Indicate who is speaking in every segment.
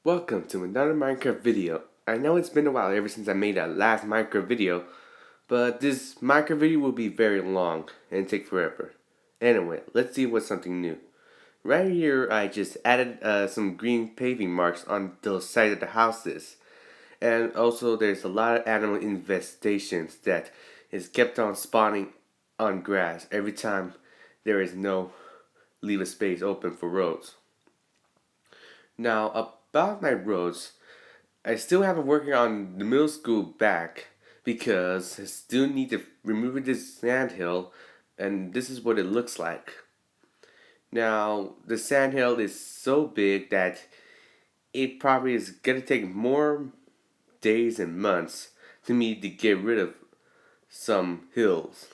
Speaker 1: Welcome to another Minecraft video. I know it's been a while ever since I made that last Minecraft video, but this Minecraft video will be very long and take forever. Anyway, let's see what's something new. Right here I just added some green paving marks on the side of the houses. And also there's a lot of animal infestations that is kept on spawning on grass every time there is no leave a space open for roads. Now about my roads, I still haven't working on the middle school back because I still need to remove this sandhill, and this is what it looks like. Now the sandhill is so big that it probably is gonna take more days and months to me to get rid of some hills.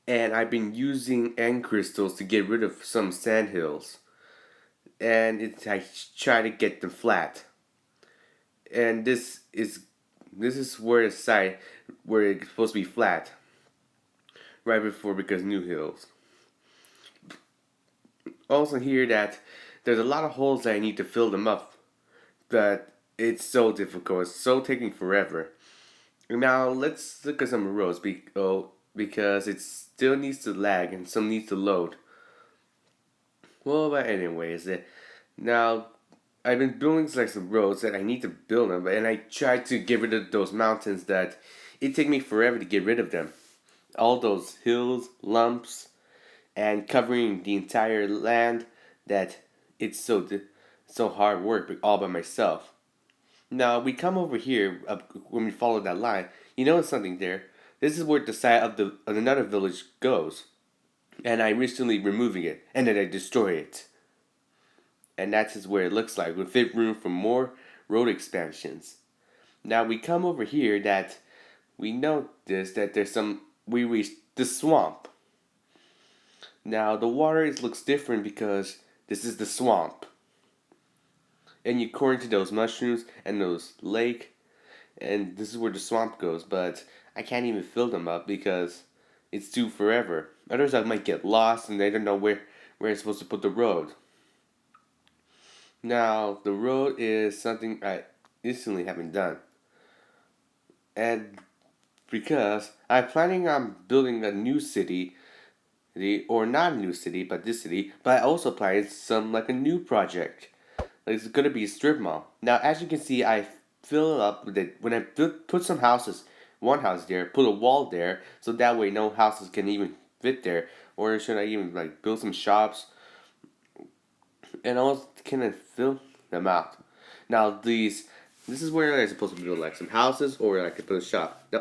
Speaker 1: And I've been using end crystals to get rid of some sandhills, and I try to get them flat. And this is where the side where it's supposed to be flat right before because new hills. Also here that there's a lot of holes that I need to fill them up, but it's so difficult. It's so taking forever. Now let's look at some roads because it still needs to lag and some needs to load. Well, but anyways, now I've been building like some roads that I need to build them, and I tried to get rid of those mountains that it take me forever to get rid of them. All those hills, lumps, and covering the entire land that it's so hard work all by myself. Now we come over here when we follow that line. You notice something there. This is where the side of another village goes, and I recently removing it, and then I destroy it. And that is where it looks like with fit room for more road expansions. Now we come over here that we notice that we reached the swamp. Now the water looks different because this is the swamp. And according to those mushrooms and those lake, and this is where the swamp goes, but I can't even fill them up because it's too forever. Others I might get lost and they don't know where I'm supposed to put the road. Now, the road is something I recently haven't done. And because I'm planning on building a new city, or not a new city, but this city, but I also planning some like a new project. Like it's gonna be a strip mall. Now, as you can see, I fill it up with it when I put some houses, one house there, put a wall there, so that way no houses can even fit there. Or should I even like build some shops? And also can I fill them out? Now this is where I'm supposed to build like some houses or I could put a shop.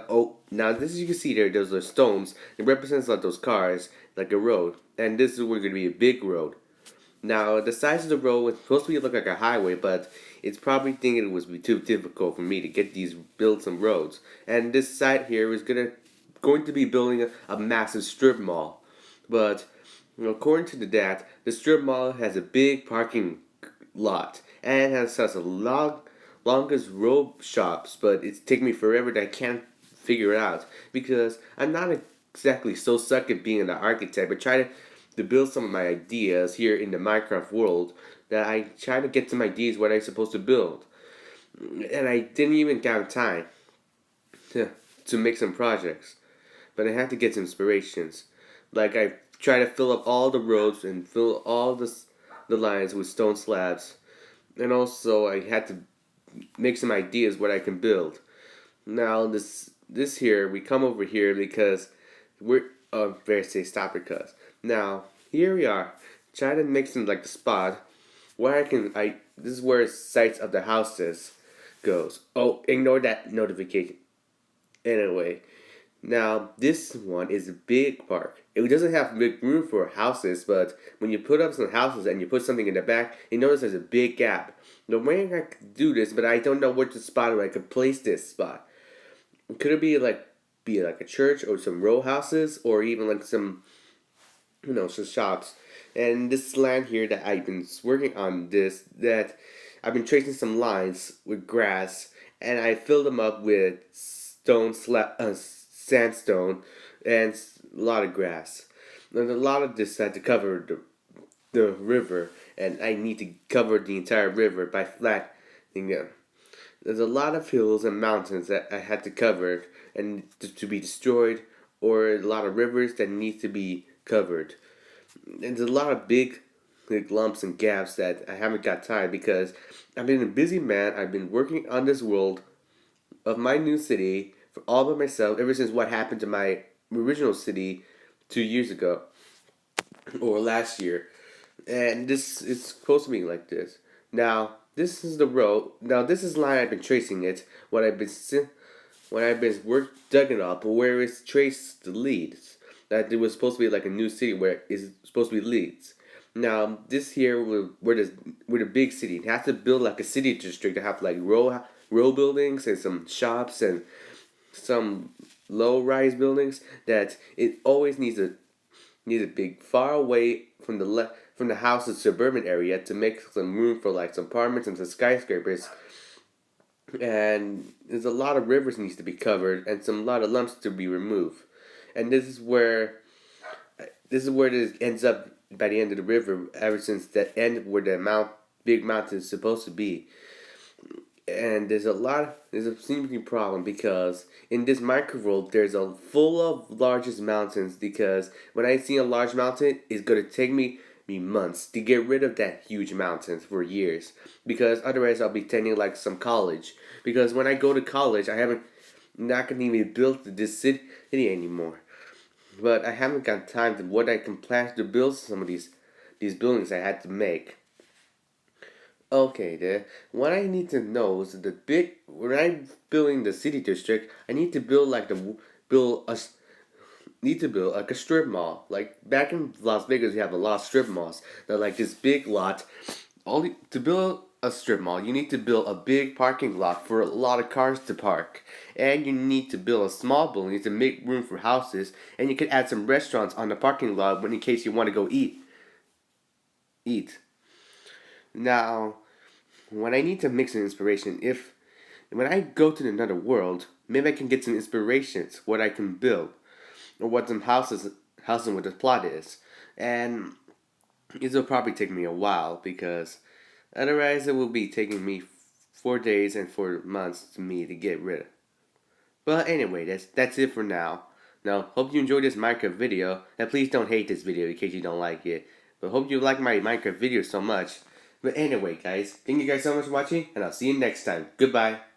Speaker 1: Now this you can see there's those stones. It represents like those cars, like a road. And this is where going to be a big road. Now the size of the road was supposed to look like a highway, but it's probably thinking it was too difficult for me to build some roads. And this site here is going to be building a massive strip mall, but according to that, the strip mall has a big parking lot and has a longest row of shops, but it's taking me forever that I can't figure it out because I'm not exactly so suck at being an architect, but try to build some of my ideas here in the Minecraft world that I try to get some ideas what I'm supposed to build. And I didn't even have time to make some projects, but I had to get some inspirations. Like I try to fill up all the roads and fill all the lines with stone slabs. And also I had to make some ideas what I can build. Now this here, we come over here because we're very say stop because. Now here we are. Try to make some like the spot where this is where sites of the houses goes. Oh, ignore that notification. Anyway, now this one is a big park. It doesn't have big room for houses, but when you put up some houses and you put something in the back, you notice there's a big gap. The way I could do this, but I don't know what the spot where I could place this spot. Could it be like a church or some row houses or even like some some shops? And this land here that I've been working on that I've been tracing some lines with grass and I filled them up with sandstone and a lot of grass. And a lot of this had to cover the river and I need to cover the entire river by flattening them. There's a lot of hills and mountains that I had to cover and to be destroyed, or a lot of rivers that need to be covered. And there's a lot of big like lumps and gaps that I haven't got time because I've been a busy man. I've been working on this world of my new city for all by myself ever since what happened to my original city 2 years ago or last year. And this is supposed to be like this. Now, this is the road. Now, this is the line I've been tracing it. When I've been digging up where it's traced the leads. That it was supposed to be like a new city where it's supposed to be leads. Now, this here where the big city. It has to build like a city district to have like row buildings and some shops and some low rise buildings that it always needs a big far away from from the house's suburban area to make some room for like some apartments and some skyscrapers. And there's a lot of rivers needs to be covered and some lot of lumps to be removed. And this is where this ends up by the end of the river. Ever since the end where the big mountain is supposed to be. And there's a seeming problem because in this microworld there's a full of largest mountains because when I see a large mountain it's gonna take me months to get rid of that huge mountains for years because otherwise I'll be attending like some college because when I go to college I haven't not gonna even build this city anymore, but I haven't got time to what I can plan to build some of these buildings I had to make. Okay, then what I need to know is the big when I'm building the city district, I need to build a need to build like a strip mall. Like back in Las Vegas, you have a lot of strip malls. They're like this big lot. To build a strip mall, you need to build a big parking lot for a lot of cars to park, and you need to build a small building to make room for houses, and you can add some restaurants on the parking lot when in case you want to go eat. Now, when I need to make some inspiration, if when I go to another world, maybe I can get some inspirations what I can build or what some housing what the plot is, and it will probably take me a while because otherwise it will be taking me 4 days and 4 months to me to get rid of. But anyway, that's it for now. Now, hope you enjoyed this Minecraft video. Now, please don't hate this video in case you don't like it. But hope you like my Minecraft video so much. But anyway, guys, thank you guys so much for watching, and I'll see you next time. Goodbye.